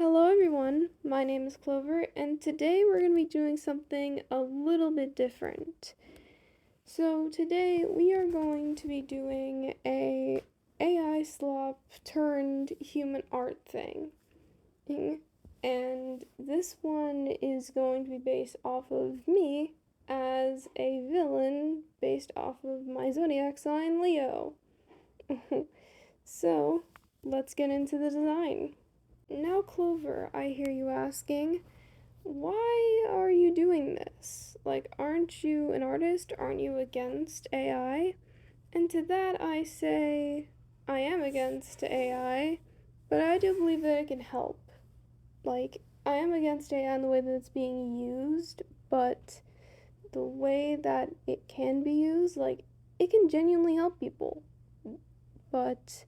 Hello everyone, my name is Clover, and today we're going to be doing something a little bit different. So today we are going to be doing a AI slop turned human art thing. And this one is going to be based off of me as a villain based off of my zodiac sign, Leo. So, let's get into the design. Now, Clover, I hear you asking, why are you doing this? Like, aren't you an artist? Aren't you against AI? And to that, I say, I am against AI, but I do believe that it can help. Like, I am against AI in the way that it's being used, but the way that it can be used, like, it can genuinely help people. But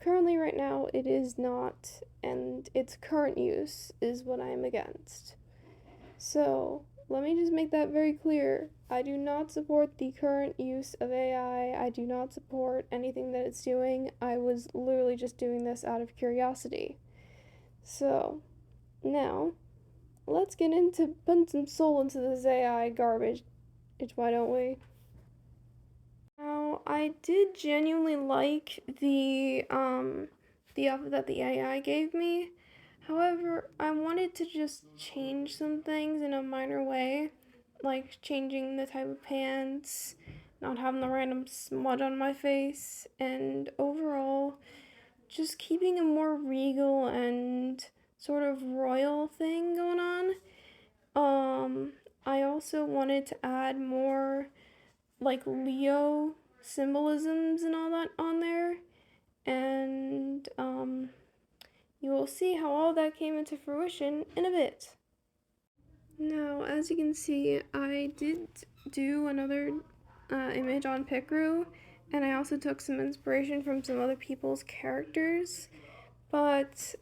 currently, right now, it is not, and its current use is what I am against. So, let me just make that very clear. I do not support the current use of AI. I do not support anything that it's doing. I was literally just doing this out of curiosity. So, now, let's get into putting some soul into this AI garbage. Why don't we? Now, I did genuinely like the outfit that the AI gave me. However, I wanted to just change some things in a minor way, like changing the type of pants, not having the random smudge on my face, and overall just keeping a more regal and sort of royal thing going on. I also wanted to add more like Leo symbolisms and all that on there, and you will see how all that came into fruition in a bit. Now, as you can see, I did do another image on Picru, and I also took some inspiration from some other people's characters, but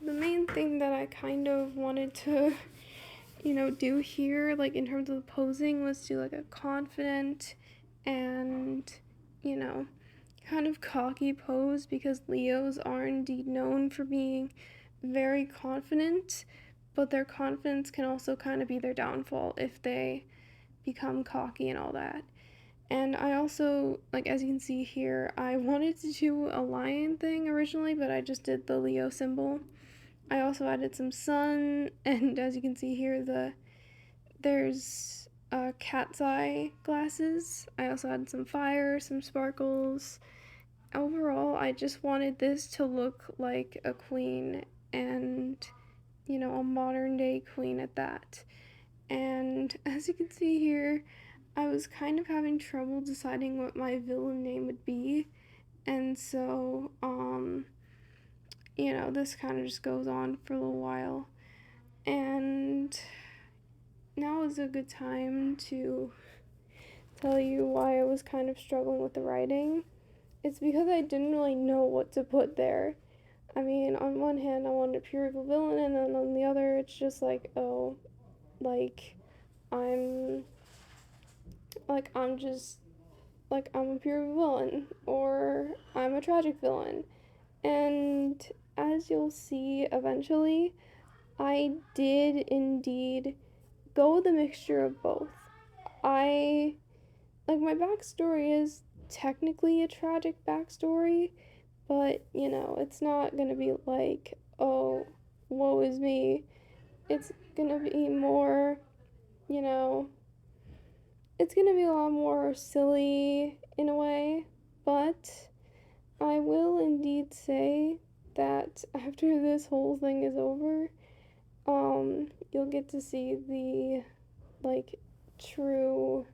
the main thing that I kind of wanted to do here, like in terms of the posing, was do like a confident and, you know, kind of cocky pose, because Leos are indeed known for being very confident, but their confidence can also kind of be their downfall if they become cocky and all that. And I also, like, as you can see here, I wanted to do a lion thing originally, but I just did the Leo symbol. I also added some sun, and as you can see here, there's cat's eye glasses. I also added some fire, some sparkles. Overall, I just wanted this to look like a queen, and a modern day queen at that. And as you can see here, I was kind of having trouble deciding what my villain name would be. And so, this kind of just goes on for a little while. And now is a good time to tell you why I was kind of struggling with the writing. It's because I didn't really know what to put there. I mean, on one hand, I wanted a pure evil villain, and then on the other, it's just like, oh, like, I'm, I'm just, I'm a pure evil villain, or I'm a tragic villain. And as you'll see eventually, I did indeed go with a mixture of both. My backstory is technically a tragic backstory, but, it's not gonna be like, oh, woe is me. It's gonna be more, you know, it's gonna be a lot more silly in a way, but I will indeed say that after this whole thing is over, you'll get to see the, true,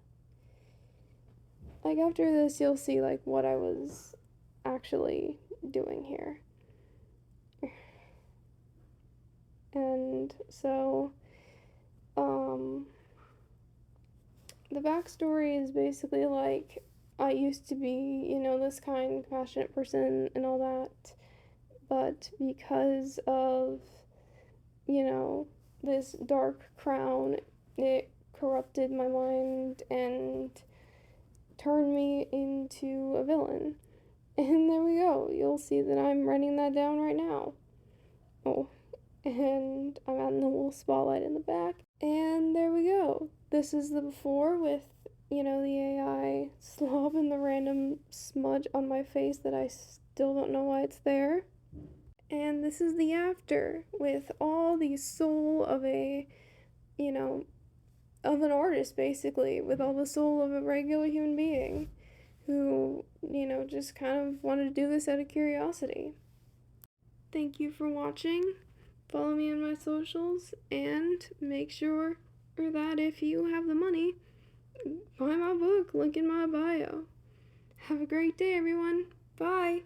after this, you'll see, what I was actually doing here. And so, the backstory is basically I used to be, this kind, compassionate person and all that, but because of, this dark crown, it corrupted my mind and turned me into a villain. And there we go. You'll see that I'm writing that down right now. Oh, and I'm out in the little spotlight in the back. And there we go. This is the before with, the AI slob and the random smudge on my face that I still don't know why it's there. And this is the after with all the soul of you know, of an artist basically, with all the soul of a regular human being who, just kind of wanted to do this out of curiosity. Thank you for watching. Follow me on my socials and make sure that if you have the money, buy my book, link in my bio. Have a great day, everyone. Bye.